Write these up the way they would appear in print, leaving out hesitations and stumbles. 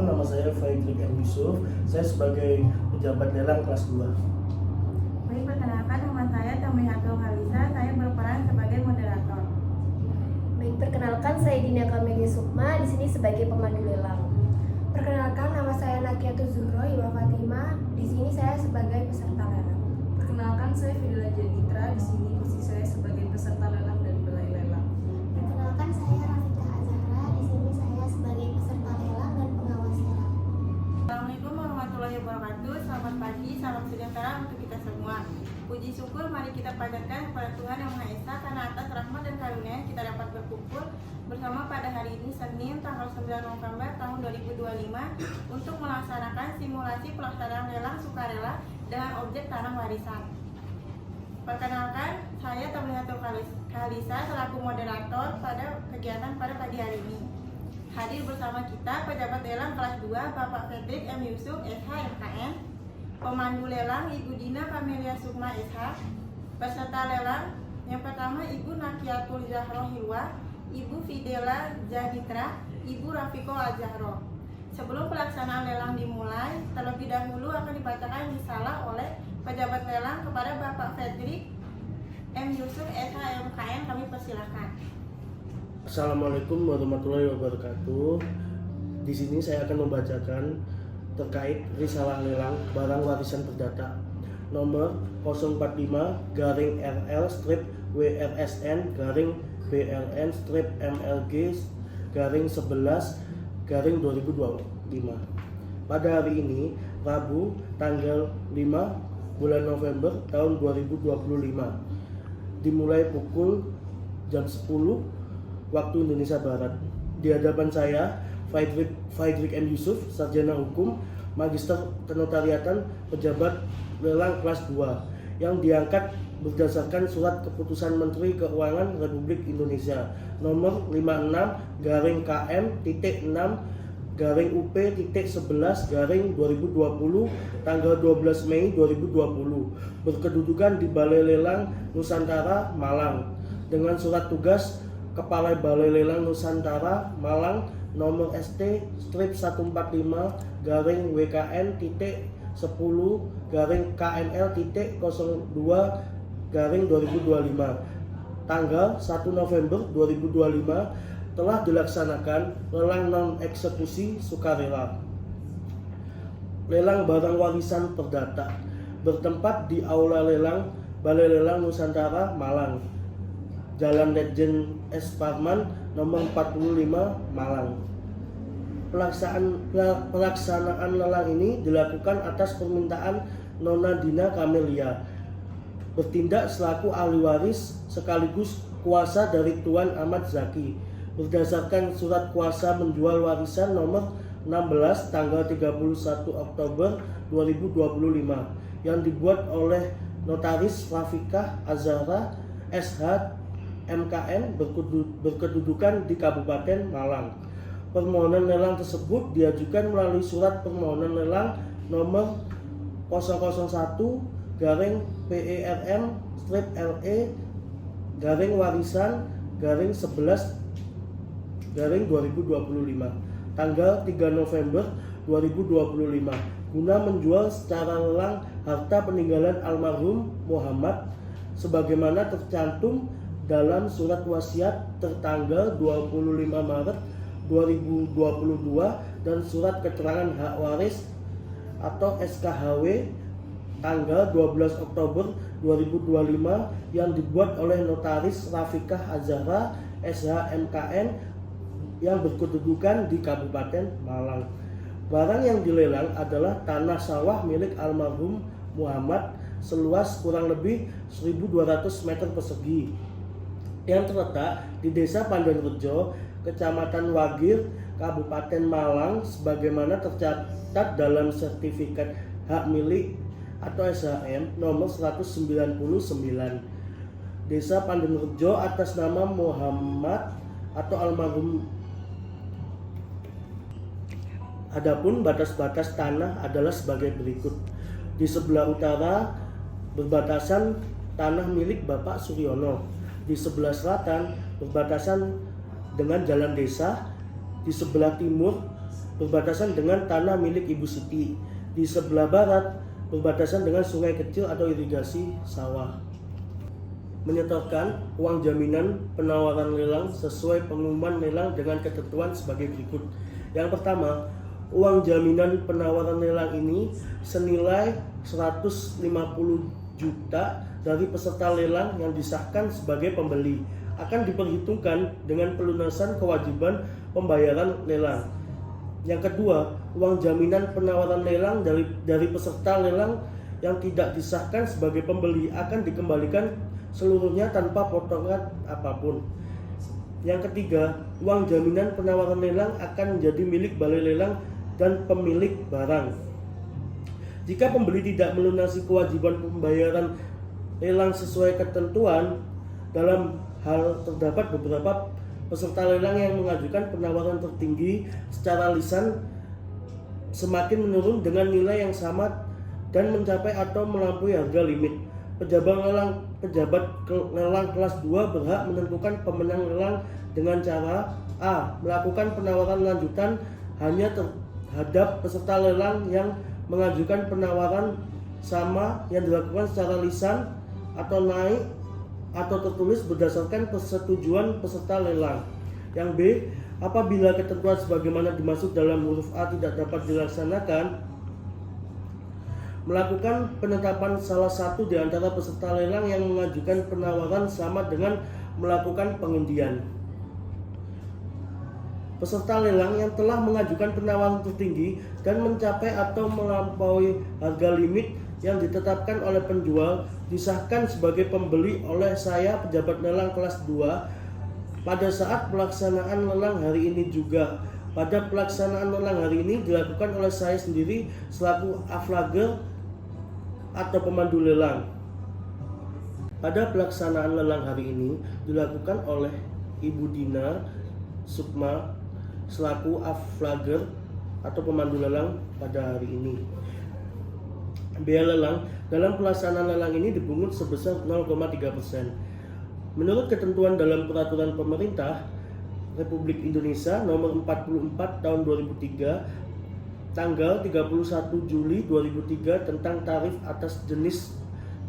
nama saya Faidrik M. Yusuf. Saya sebagai pejabat lelang kelas 2. Baik, perkenalkan nama saya Tamihatul Halisa. Saya berperan sebagai moderator. Baik, perkenalkan saya Dina Kamelia Sukma, di sini sebagai pemandu lelang. Perkenalkan nama saya Nakiatul Zuhro Iwa Fatima, di sini saya sebagai peserta lelang. Perkenalkan saya Fidila Janitra, di sini posisi saya sebagai peserta lelang dan belai lelang. Perkenalkan saya Rafika Azahra, di sini saya sebagai peserta lelang dan pengawas lelang. Assalamualaikum warahmatullahi wabarakatuh. Selamat pagi, salam sejahtera untuk kita semua. Puji syukur mari kita panjatkan kepada Tuhan Yang Maha Esa karena atas rahmat dan karunia kita dapat berkumpul bersama pada hari ini Senin tanggal 9 November tahun 2025 untuk melaksanakan simulasi pelaksanaan lelang sukarela dengan objek tanah warisan. Perkenalkan, saya Tamihatul Halisa selaku moderator pada kegiatan pada pagi hari ini. Hadir bersama kita pejabat lelang kelas 2 Bapak Faidrik M. Yusuf SH MKN, pemandu lelang Ibu Dina Kamelia Sukma SH, peserta lelang yang pertama Ibu Nakiatul Zahro Hilwa, Ibu Fidela Janitra, Ibu Rafiko Azahro. Sebelum pelaksanaan lelang dimulai, terlebih dahulu akan dibacakan risalah oleh pejabat lelang kepada Bapak Faidrik M. Yusuf SH MKN. Kami persilahkan. Assalamualaikum warahmatullahi wabarakatuh. Di sini saya akan membacakan terkait risalah lelang barang warisan perdata nomor 045-WRSN-WMLG-11-2025. Pada hari ini, Rabu, tanggal 5 bulan November tahun 2025, dimulai pukul jam 10 waktu Indonesia Barat. Di hadapan saya, Faidrik M. Yusuf, Sarjana Hukum, Magister Kenotariatan, Pejabat Lelang kelas 2, yang diangkat berdasarkan Surat Keputusan Menteri Keuangan Republik Indonesia nomor 56-KM.6-UP.11-2020 tanggal 12 Mei 2020, berkedudukan di Balai Lelang Nusantara, Malang, dengan surat tugas Kepala Balai Lelang Nusantara Malang nomor ST-11-10-KNL-02-2025 tanggal 1 November 2025 telah dilaksanakan lelang non-eksekusi sukarela. Lelang barang warisan perdata bertempat di Aula Lelang Balai Lelang Nusantara Malang, Jalan Lejen S. Parman nomor 45 Malang. Pelaksanaan lelang ini dilakukan atas permintaan Nona Dina Kamelia, bertindak selaku ahli waris sekaligus kuasa dari Tuan Ahmad Zaki, berdasarkan surat kuasa menjual warisan nomor 16 tanggal 31 Oktober 2025 yang dibuat oleh Notaris Rafika Azahra SH MKN berkedudukan di Kabupaten Malang. Permohonan lelang tersebut diajukan melalui surat permohonan lelang nomor 001-PERM-LE-warisan-11-2025 tanggal 3 November 2025 guna menjual secara lelang harta peninggalan almarhum Muhammad sebagaimana tercantum dalam surat wasiat tertanggal 25 Maret 2022 dan surat keterangan hak waris atau SKHW tanggal 12 Oktober 2025 yang dibuat oleh Notaris Rafikah Azahra SH MKN yang berkedudukan di Kabupaten Malang. Barang yang dilelang adalah tanah sawah milik almarhum Muhammad seluas kurang lebih 1.200 meter persegi yang terletak di Desa Pandanrejo, Kecamatan Wagir, Kabupaten Malang sebagaimana tercatat dalam sertifikat hak milik atau SHM nomor 199. Desa Pandanrejo atas nama Muhammad atau almarhum. Adapun batas-batas tanah adalah sebagai berikut. Di sebelah utara berbatasan tanah milik Bapak Suryono. Di sebelah selatan berbatasan dengan jalan desa. Di sebelah timur berbatasan dengan tanah milik Ibu Siti. Di sebelah barat berbatasan dengan sungai kecil atau irigasi sawah. Menyetorkan uang jaminan penawaran lelang sesuai pengumuman lelang dengan ketentuan sebagai berikut. Yang pertama, uang jaminan penawaran lelang ini senilai 150 juta dari peserta lelang yang disahkan sebagai pembeli akan diperhitungkan dengan pelunasan kewajiban pembayaran lelang. Yang kedua, uang jaminan penawaran lelang dari peserta lelang yang tidak disahkan sebagai pembeli akan dikembalikan seluruhnya tanpa potongan apapun. Yang ketiga, uang jaminan penawaran lelang akan menjadi milik balai lelang dan pemilik barang. Jika pembeli tidak melunasi kewajiban pembayaran lelang sesuai ketentuan, dalam hal terdapat beberapa peserta lelang yang mengajukan penawaran tertinggi secara lisan semakin menurun dengan nilai yang sama dan mencapai atau melampaui harga limit. Pejabat lelang kelas 2 berhak menentukan pemenang lelang dengan cara A. Melakukan penawaran lanjutan hanya terhadap peserta lelang yang mengajukan penawaran sama yang dilakukan secara lisan atau naik atau tertulis berdasarkan persetujuan peserta lelang. Yang B, apabila ketentuan sebagaimana dimaksud dalam huruf A tidak dapat dilaksanakan, melakukan penetapan salah satu di antara peserta lelang yang mengajukan penawaran sama dengan melakukan pengundian. Peserta lelang yang telah mengajukan penawaran tertinggi dan mencapai atau melampaui harga limit yang ditetapkan oleh penjual disahkan sebagai pembeli oleh saya pejabat lelang kelas 2 pada saat pelaksanaan lelang hari ini juga. Pada pelaksanaan lelang hari ini dilakukan oleh saya sendiri selaku aflager atau pemandu lelang. Pada pelaksanaan lelang hari ini dilakukan oleh Ibu Dina Sukma selaku aflager atau pemandu lelang pada hari ini. Biaya lelang dalam pelaksanaan lelang ini dipungut sebesar 0,3%. Menurut ketentuan dalam Peraturan Pemerintah Republik Indonesia Nomor 44 Tahun 2003 Tanggal 31 Juli 2003 tentang tarif atas jenis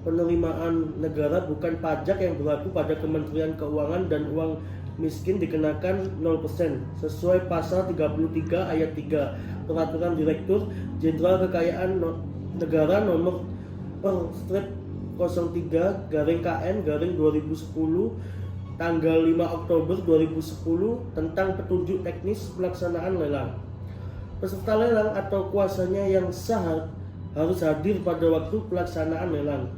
penerimaan negara bukan pajak yang berlaku pada Kementerian Keuangan dan uang miskin dikenakan 0% sesuai pasal 33 ayat 3 Peraturan Direktur Jenderal Kekayaan Negara nomor per strip 03/KN/2010 tanggal 5 Oktober 2010 tentang petunjuk teknis pelaksanaan lelang. Peserta lelang atau kuasanya yang sah harus hadir pada waktu pelaksanaan lelang.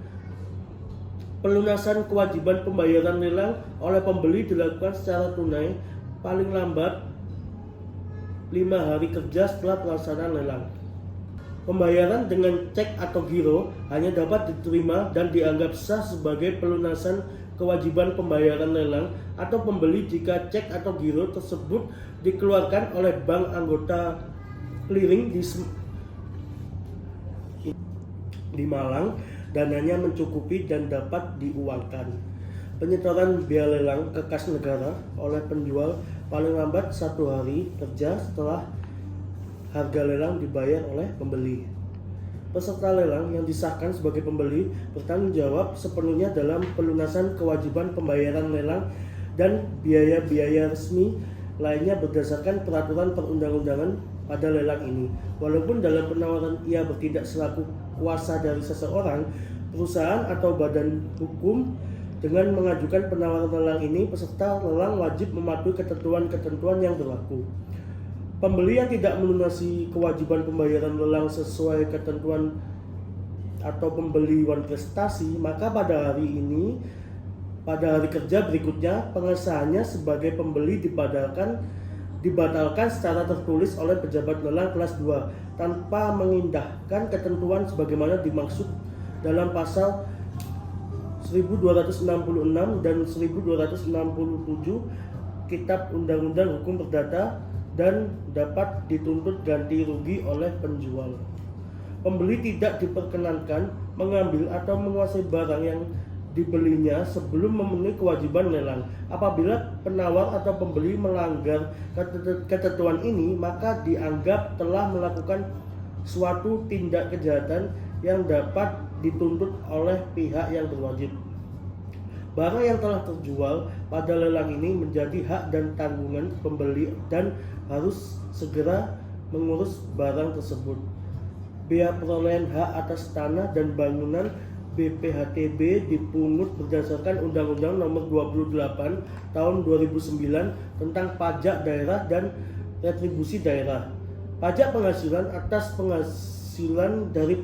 Pelunasan kewajiban pembayaran lelang oleh pembeli dilakukan secara tunai paling lambat 5 hari kerja setelah pelaksanaan lelang. Pembayaran dengan cek atau giro hanya dapat diterima dan dianggap sah sebagai pelunasan kewajiban pembayaran lelang atau pembeli jika cek atau giro tersebut dikeluarkan oleh bank anggota clearing di Malang, dananya mencukupi dan dapat diuangkan. Penyetoran biaya lelang ke kas negara oleh penjual paling lambat 1 hari kerja setelah harga lelang dibayar oleh pembeli. Peserta lelang yang disahkan sebagai pembeli bertanggung jawab sepenuhnya dalam pelunasan kewajiban pembayaran lelang dan biaya-biaya resmi lainnya berdasarkan peraturan perundang-undangan pada lelang ini. Walaupun dalam penawaran ia bertindak selaku kuasa dari seseorang, perusahaan atau badan hukum, dengan mengajukan penawaran lelang ini, peserta lelang wajib mematuhi ketentuan-ketentuan yang berlaku. Pembeli yang tidak melunasi kewajiban pembayaran lelang sesuai ketentuan atau pembeli wan prestasi, maka pada hari kerja berikutnya pengesahannya sebagai pembeli dibatalkan secara tertulis oleh pejabat lelang kelas 2 tanpa mengindahkan ketentuan sebagaimana dimaksud dalam pasal 1266 dan 1267 Kitab Undang-Undang Hukum Perdata dan dapat dituntut ganti rugi oleh penjual. Pembeli tidak diperkenankan mengambil atau menguasai barang yang dibelinya sebelum memenuhi kewajiban lelang. Apabila penawar atau pembeli melanggar ketentuan ini, maka dianggap telah melakukan suatu tindak kejahatan yang dapat dituntut oleh pihak yang berwajib. Barang yang telah terjual pada lelang ini menjadi hak dan tanggungan pembeli dan harus segera mengurus barang tersebut. Biaya perolehan hak atas tanah dan bangunan BPHTB dipungut berdasarkan Undang-Undang Nomor 28 Tahun 2009 tentang pajak daerah dan retribusi daerah. Pajak penghasilan atas penghasilan dari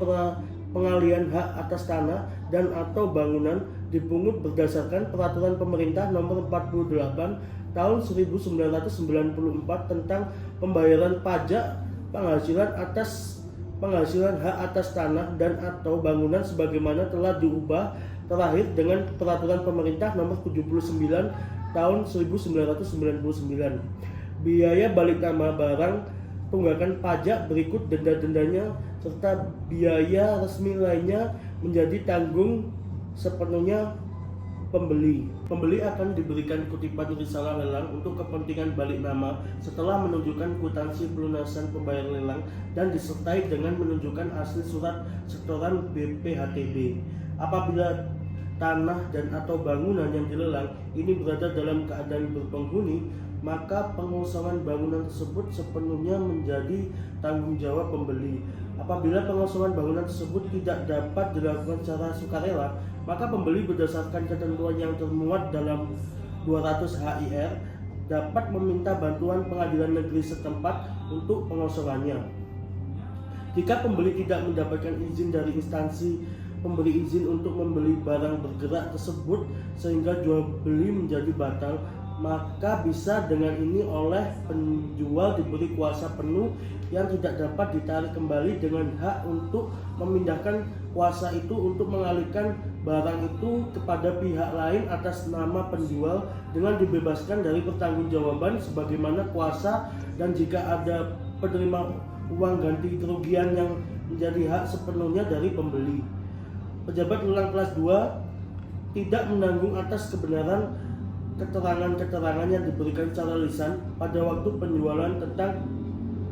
pengalihan hak atas tanah dan atau bangunan dipungut berdasarkan Peraturan Pemerintah Nomor 48 Tahun 1994 tentang pembayaran pajak penghasilan atas penghasilan hak atas tanah dan atau bangunan sebagaimana telah diubah terakhir dengan Peraturan Pemerintah Nomor 79 Tahun 1999. Biaya balik nama barang, tunggakan pajak berikut denda-dendanya serta biaya resmi lainnya menjadi tanggung sepenuhnya pembeli. Pembeli akan diberikan kutipan risalah lelang untuk kepentingan balik nama setelah menunjukkan kwitansi pelunasan pembayaran lelang dan disertai dengan menunjukkan asli surat setoran BPHTB. Apabila tanah dan atau bangunan yang dilelang ini berada dalam keadaan berpenghuni, maka pengosongan bangunan tersebut sepenuhnya menjadi tanggung jawab pembeli. Apabila pengosongan bangunan tersebut tidak dapat dilakukan secara sukarela, maka pembeli berdasarkan ketentuan yang termuat dalam 200 HIR dapat meminta bantuan pengadilan negeri setempat untuk pengosongannya. Jika pembeli tidak mendapatkan izin dari instansi pemberi izin untuk membeli barang bergerak tersebut sehingga jual beli menjadi batal, maka bisa dengan ini oleh penjual diberi kuasa penuh yang tidak dapat ditarik kembali dengan hak untuk memindahkan kuasa itu untuk mengalihkan barang itu kepada pihak lain atas nama penjual dengan dibebaskan dari pertanggungjawaban sebagaimana kuasa, dan jika ada penerima uang ganti kerugian yang menjadi hak sepenuhnya dari pembeli. Pejabat lelang kelas 2 tidak menanggung atas kebenaran keterangan-keterangan yang diberikan secara lisan pada waktu penjualan tentang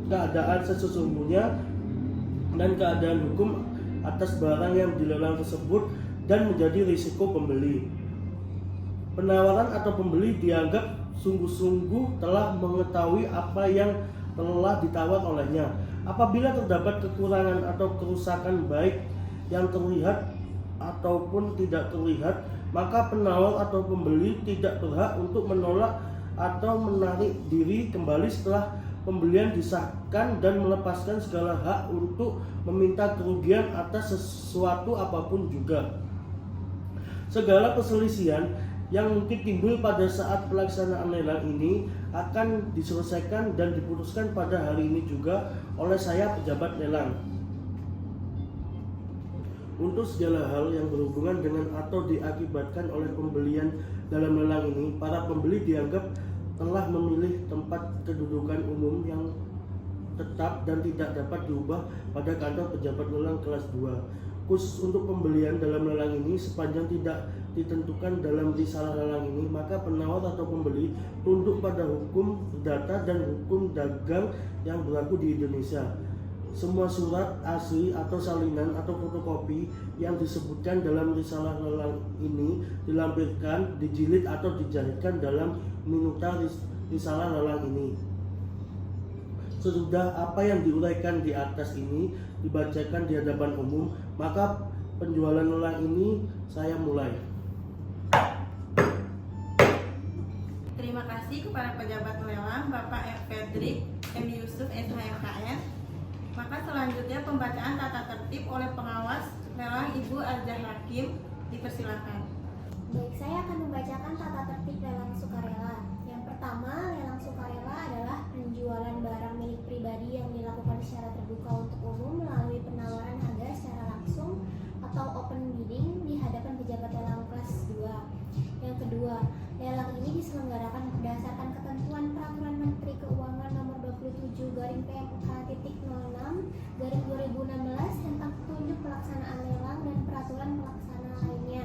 keadaan sesungguhnya dan keadaan hukum atas barang yang dilelang tersebut dan menjadi risiko pembeli. Penawaran atau pembeli dianggap sungguh-sungguh telah mengetahui apa yang telah ditawar olehnya. Apabila terdapat kekurangan atau kerusakan baik yang terlihat ataupun tidak terlihat, maka penawar atau pembeli tidak berhak untuk menolak atau menarik diri kembali setelah pembelian disahkan dan melepaskan segala hak untuk meminta kerugian atas sesuatu apapun juga. Segala perselisihan yang mungkin timbul pada saat pelaksanaan lelang ini akan diselesaikan dan diputuskan pada hari ini juga oleh saya pejabat lelang. Untuk segala hal yang berhubungan dengan atau diakibatkan oleh pembelian dalam lelang ini, para pembeli dianggap telah memilih tempat kedudukan umum yang tetap dan tidak dapat diubah pada kantor pejabat lelang kelas 2. Khusus untuk pembelian dalam lelang ini, sepanjang tidak ditentukan dalam risalah lelang ini, maka penawar atau pembeli tunduk pada hukum perdata dan hukum dagang yang berlaku di Indonesia. Semua surat asli atau salinan atau fotokopi yang disebutkan dalam risalah lelang ini dilampirkan, dijilid atau dijahitkan dalam minuta risalah lelang ini. Sesudah apa yang diuraikan di atas ini dibacakan di hadapan umum, maka penjualan lelang ini saya mulai. Terima kasih kepada pejabat lelang Bapak F. Fredrik M. Yusuf SHMKN. Maka selanjutnya pembacaan tata tertib oleh pengawas lelang Ibu Arzah Hakim, dipersilakan. Baik, saya akan membacakan tata tertib lelang sukarela. Yang pertama, lelang sukarela adalah penjualan barang milik pribadi yang dilakukan secara terbuka untuk umum melalui penawaran harga secara langsung atau open bidding di hadapan pejabat lelang kelas 2. Yang kedua, lelang ini diselenggarakan berdasarkan ketentuan Peraturan Menteri Keuangan Nomor 27/PMK-06/2016 tentang petunjuk pelaksanaan lelang dan peraturan pelaksana lainnya.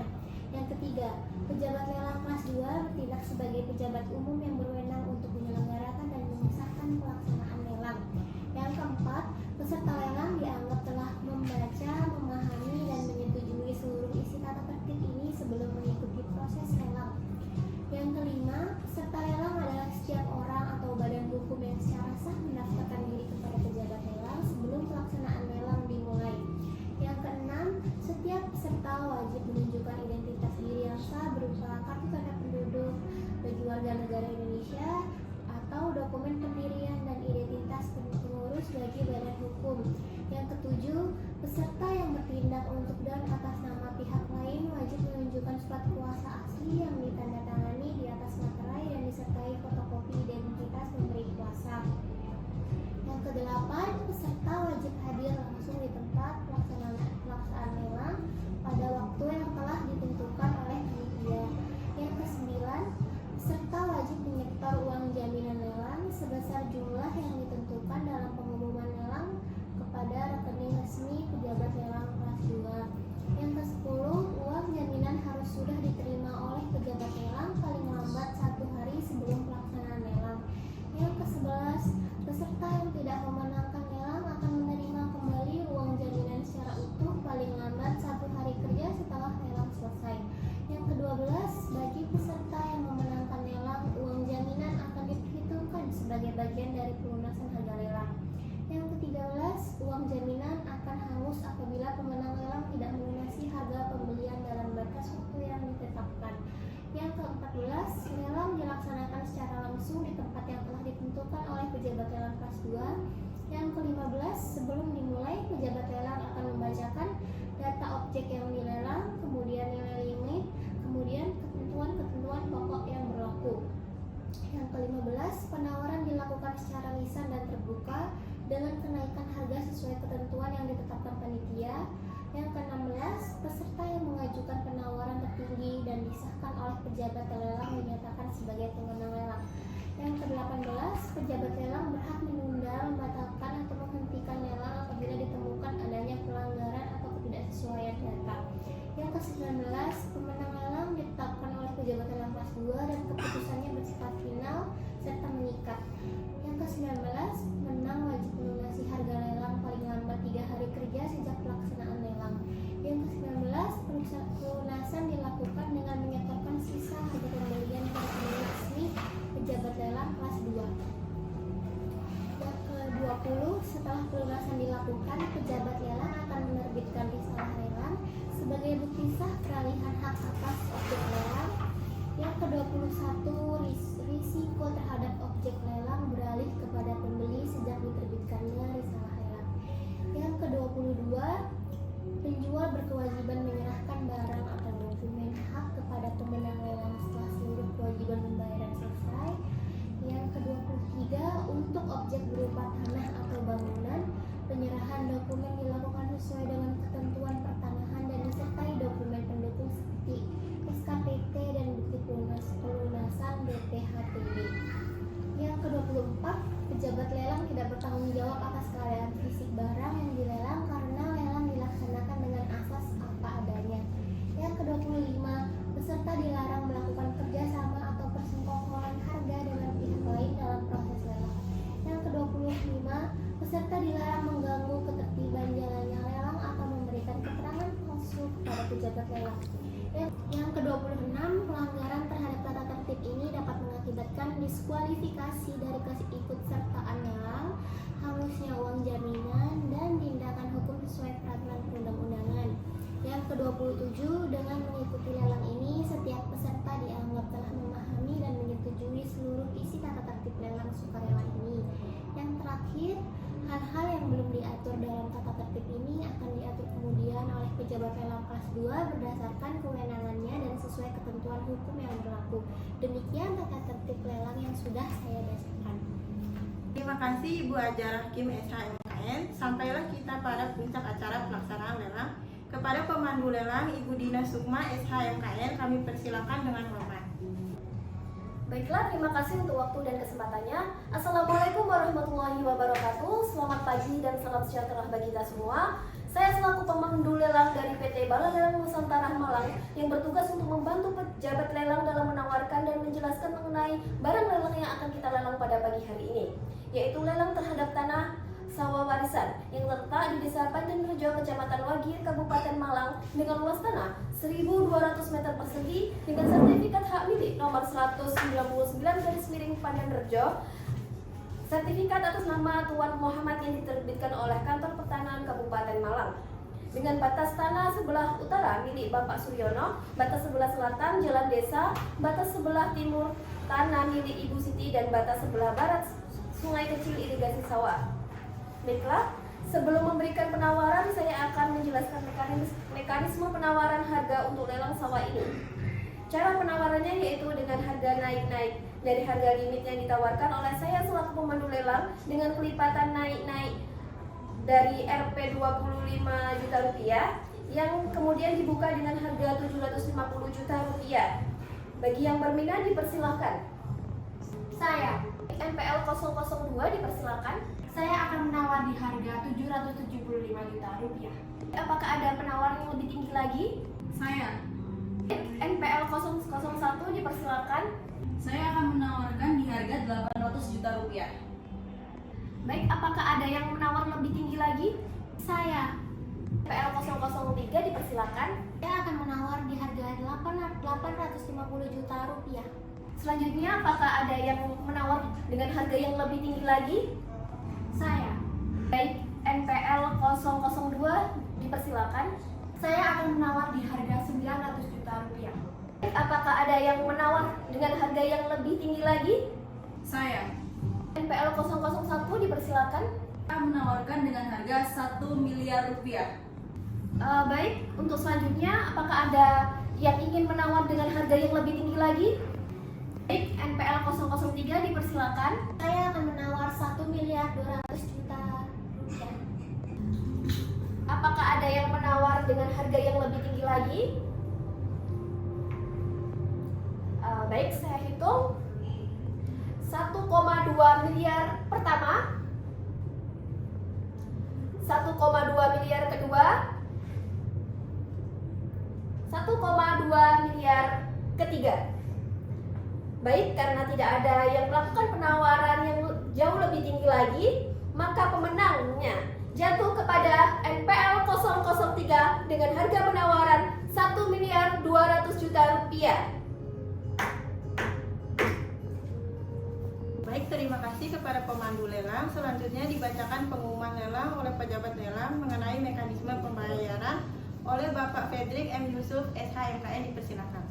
Yang ketiga, Pejabat lelang kelas 2 bertindak sebagai pejabat umum yang berwenang untuk menyelenggarakan dan mengesahkan pelaksanaan lelang. Yang keempat, peserta lelang dianggap telah membaca, memahami, dan menyetujui seluruh isi tata tertib ini sebelum mengikuti proses lelang. Yang kelima, peserta lelang adalah setiap orang atau badan hukum yang secara sah mendaftarkan diri kepada pejabat lelang sebelum pelaksanaan lelang dimulai. Yang keenam, setiap peserta wajib menunjukkan identitas diri yang sah berupa kartu tanda penduduk bagi warga negara Indonesia atau dokumen pendirian dan identitas pengurus bagi badan hukum. Yang ketujuh, peserta yang bertindak untuk dan atas nama pihak lain wajib menunjukkan surat kuasa asli yang ditandatangani di atas materai dan disertai fotokopi identitas pemberi kuasa. Yang kedelapan, peserta wajib hadir langsung di tempat pelaksanaan lelang pada waktu yang telah ditentukan oleh panitia. Yang kesembilan, peserta wajib menyetor uang jaminan lelang sebesar jumlah yang ditentukan dalam pengumuman lelang kepada rekening resmi pejabat lelang kelas 2. Yang ke-10, uang jaminan harus sudah diterima oleh pejabat lelang paling lambat 1 hari sebelum pelaksanaan lelang. Yang ke-11, peserta yang tidak memenangkan lelang akan menerima kembali uang jaminan secara utuh paling lambat 1 hari kerja setelah lelang selesai. Yang ke-12, bagi peserta yang memenangkan lelang, uang jaminan akan diperhitungkan sebagai bagian dari pelunasan harga lelang. Yang ke-13, uang jaminan akan hangus apabila pemenang lelang tidak melunasi harga pembelian dalam batas waktu yang ditetapkan. Yang ke-14, lelang dilaksanakan secara langsung di tempat yang telah ditentukan oleh pejabat lelang kelas 2. Yang ke-15, sebelum dimulai, pejabat lelang akan membacakan data objek yang dilelang, kemudian nilai limit, kemudian ketentuan-ketentuan pokok yang berlaku. Yang ke-15, penawaran dilakukan secara lisan dan terbuka dengan kenaikan harga sesuai ketentuan yang ditetapkan panitia. Yang ke-16, peserta yang mengajukan penawaran tertinggi dan disahkan oleh pejabat lelang dinyatakan sebagai pemenang lelang. Yang ke-18, pejabat lelang berhak menunda, membatalkan atau menghentikan lelang apabila ditemukan adanya pelanggaran atau ketidaksesuaian data. Yang ke-19, pemenang lelang ditetapkan oleh pejabat lelang kelas 2 dan keputusannya bersifat final serta mengikat. Yang ke-19, pemenang wajib melunasi harga lelang paling lambat 3 hari kerja sejak pelaksanaan lelang. Yang ke-19, pelunasan dilakukan dengan menyetorkan sisa harga pembelian ke rekening resmi pejabat lelang kelas 2. Yang ke-20, setelah pelunasan dilakukan, pejabat lelang akan menerbitkan risalah lelang sebagai bukti sah peralihan hak atas objek lelang. Yang ke-21, risiko terhadap objek lelang beralih kepada pembeli sejak diterbitkannya risalah lelang. Yang ke-22, penjual berkewajiban menyerahkan barang atau dokumen hak kepada pemenang lelang setelah seluruh kewajiban pembayaran selesai. Yang ke-23, untuk objek berupa tanah atau bangunan, penyerahan dokumen dilakukan sesuai dengan ketentuan pertanahan dan disertai dokumen pendukung seperti SKPT dan bukti pelunasan BPHTB. Yang ke-24, pejabat lelang tidak bertanggung jawab atas keadaan fisik barang yang dilelang karena lelang dilaksanakan dengan asas apa adanya. Yang ke-25, peserta dilarang melakukan kerjasama atau persekongkolan harga dengan pihak lain dalam proses lelang. Yang ke-25, peserta dilarang mengganggu ketertiban jalannya lelang atau memberikan keterangan palsu kepada pejabat lelang. Yang ke-26, pelanggaran terhadap tata tertib ini dapat mengakibatkan diskualifikasi dari keikutsertaan lelang, hangusnya uang jaminan, dan tindakan hukum sesuai peraturan perundang-undangan. Yang ke-27, dengan mengikuti lelang ini, setiap peserta dianggap telah memahami dan menyetujui seluruh isi tata tertib lelang sukarela ini. Yang terakhir, hal-hal yang belum diatur dalam tata tertib ini akan diatur kemudian oleh pejabat lelang kelas 2 berdasarkan kewenangannya dan sesuai ketentuan hukum yang berlaku. Demikian tata tertib lelang yang sudah saya bacakan. Terima kasih Ibu Ajarah Kim SHMKN. Sampailah kita pada puncak acara pelaksanaan lelang. Kepada pemandu lelang Ibu Dina Sukma SHMKN, kami persilakan dengan hormat. Baiklah, terima kasih untuk waktu dan kesempatannya. Assalamualaikum warahmatullahi wabarakatuh. Selamat pagi dan salam sejahtera bagi kita semua. Saya selaku pemandu lelang dari PT Balai Lelang Nusantara Malang yang bertugas untuk membantu pejabat lelang dalam menawarkan dan menjelaskan mengenai barang lelang yang akan kita lelang pada pagi hari ini, yaitu lelang terhadap tanah sawah warisan yang terletak di Desa Panjenrejo, Kecamatan Wagir, Kabupaten Malang dengan luas tanah 1.200 meter persegi dengan sertifikat hak milik nomor 199 Panjenrejo. Sertifikat atas nama Tuan Muhammad yang diterbitkan oleh Kantor Pertanahan Kabupaten Malang. Dengan batas tanah sebelah utara milik Bapak Suryono, batas sebelah selatan Jalan Desa, batas sebelah timur tanah milik Ibu Siti, dan batas sebelah barat Sungai Kecil irigasi sawah. Baiklah, sebelum memberikan penawaran, saya akan menjelaskan mekanisme penawaran harga untuk lelang sawah ini. Cara penawarannya yaitu dengan harga naik-naik dari harga limit yang ditawarkan oleh saya selaku pemandu lelang dengan kelipatan naik-naik dari Rp 25 juta rupiah yang kemudian dibuka dengan harga 750 juta rupiah. Bagi yang berminat dipersilahkan. Saya NPL 002 dipersilahkan. Saya akan menawar di harga 775 juta rupiah. Apakah ada penawar yang lebih tinggi lagi? Saya NPL 001 dipersilakan. Saya akan menawarkan di harga 800 juta rupiah. Baik, apakah ada yang menawar lebih tinggi lagi? Saya NPL 003 dipersilakan. Saya akan menawar di harga 850 juta rupiah. Selanjutnya, apakah ada yang menawar dengan harga yang lebih tinggi lagi? Saya Baik, NPL 002 dipersilakan. Saya akan menawar di harga 900 juta rupiah. Apakah ada yang menawar dengan harga yang lebih tinggi lagi? Saya NPL 001 dipersilakan. akan menawarkan dengan harga 1 miliar rupiah. Baik, untuk selanjutnya apakah ada yang ingin menawar dengan harga yang lebih tinggi lagi? Baik, NPL 003 dipersilakan. Saya akan menawar 1 miliar 200 juta rupiah. Apakah ada yang menawar dengan harga yang lebih tinggi lagi? Baik, saya hitung 1,2 miliar pertama, 1,2 miliar kedua, 1,2 miliar ketiga. Baik, karena tidak ada yang melakukan penawaran yang jauh lebih tinggi lagi, maka pemenangnya jatuh kepada NPL 003 dengan harga penawaran 1 miliar 200 juta rupiah. Baik, terima kasih kepada pemandu lelang. Selanjutnya dibacakan pengumuman lelang oleh pejabat lelang mengenai mekanisme pembayaran oleh Bapak Fredrik M. Yusuf, SHMKN, dipersilakan.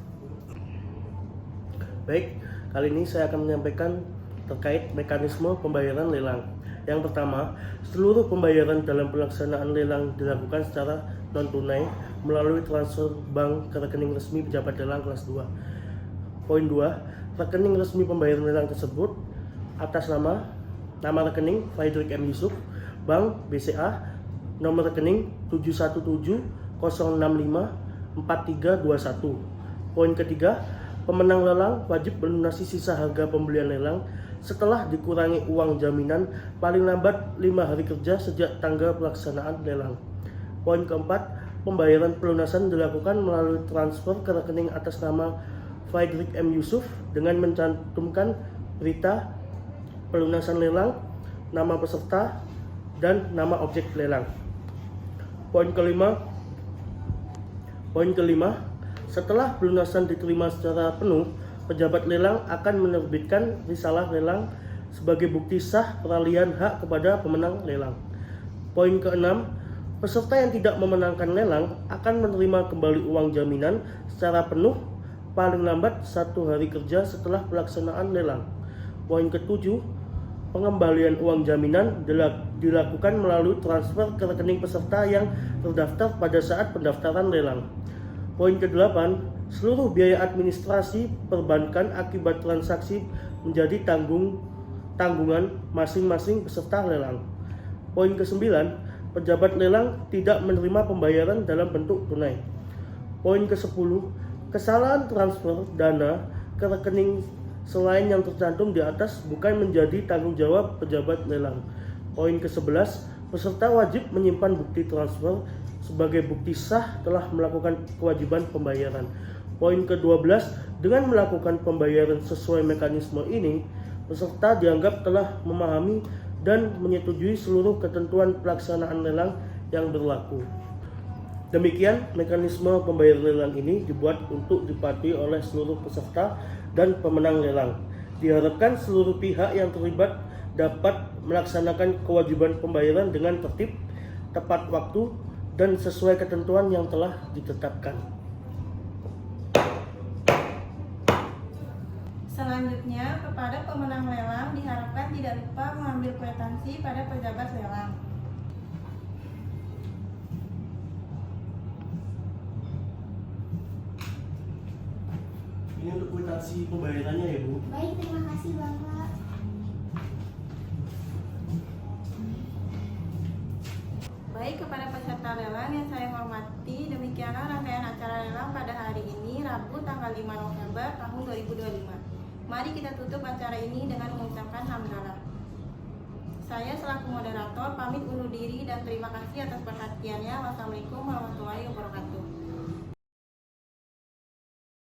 Baik, kali ini saya akan menyampaikan terkait mekanisme pembayaran lelang. Yang pertama, seluruh pembayaran dalam pelaksanaan lelang dilakukan secara non-tunai melalui transfer bank ke rekening resmi pejabat lelang kelas 2. Poin 2, rekening resmi pembayaran lelang tersebut atas nama rekening Fredrik M. Yusuf, Bank BCA, nomor rekening 717-065-4321. Poin ketiga, pemenang lelang wajib melunasi sisa harga pembelian lelang setelah dikurangi uang jaminan paling lambat 5 hari kerja sejak tanggal pelaksanaan lelang. Poin keempat, pembayaran pelunasan dilakukan melalui transfer ke rekening atas nama Fredrik M. Yusuf dengan mencantumkan berita pelunasan lelang, nama peserta, dan nama objek lelang. Poin kelima, setelah pelunasan diterima secara penuh, pejabat lelang akan menerbitkan risalah lelang sebagai bukti sah peralihan hak kepada pemenang lelang. Poin keenam, peserta yang tidak memenangkan lelang akan menerima kembali uang jaminan secara penuh paling lambat 1 hari kerja setelah pelaksanaan lelang. Poin ketujuh, pengembalian uang jaminan dilakukan melalui transfer ke rekening peserta yang terdaftar pada saat pendaftaran lelang. Poin ke-8, seluruh biaya administrasi perbankan akibat transaksi menjadi tanggungan masing-masing peserta lelang. Poin ke-9, pejabat lelang tidak menerima pembayaran dalam bentuk tunai. Poin ke-10, kesalahan transfer dana ke rekening selain yang tercantum di atas bukan menjadi tanggung jawab pejabat lelang. Poin ke-11, Peserta wajib menyimpan bukti transfer sebagai bukti sah telah melakukan kewajiban pembayaran. Poin ke-12, dengan melakukan pembayaran sesuai mekanisme ini, peserta dianggap telah memahami dan menyetujui seluruh ketentuan pelaksanaan lelang yang berlaku. Demikian mekanisme pembayaran lelang ini dibuat untuk dipatuhi oleh seluruh peserta dan pemenang lelang. Diharapkan seluruh pihak yang terlibat dapat melaksanakan kewajiban pembayaran dengan tertib, tepat waktu, dan sesuai ketentuan yang telah ditetapkan. Selanjutnya, kepada pemenang lelang diharapkan tidak lupa mengambil kwitansi pada pejabat lelang. Ini untuk kwitansi pembayarannya ya Bu. Baik, terima kasih Bapak. Baik, kepada peserta lelang yang saya hormati, demikianlah rangkaian acara lelang pada hari ini, Rabu tanggal 5 November tahun 2025. Mari kita tutup acara ini dengan mengucapkan hamdalah. Saya selaku moderator pamit undur diri dan terima kasih atas perhatiannya. Wassalamualaikum warahmatullahi wabarakatuh.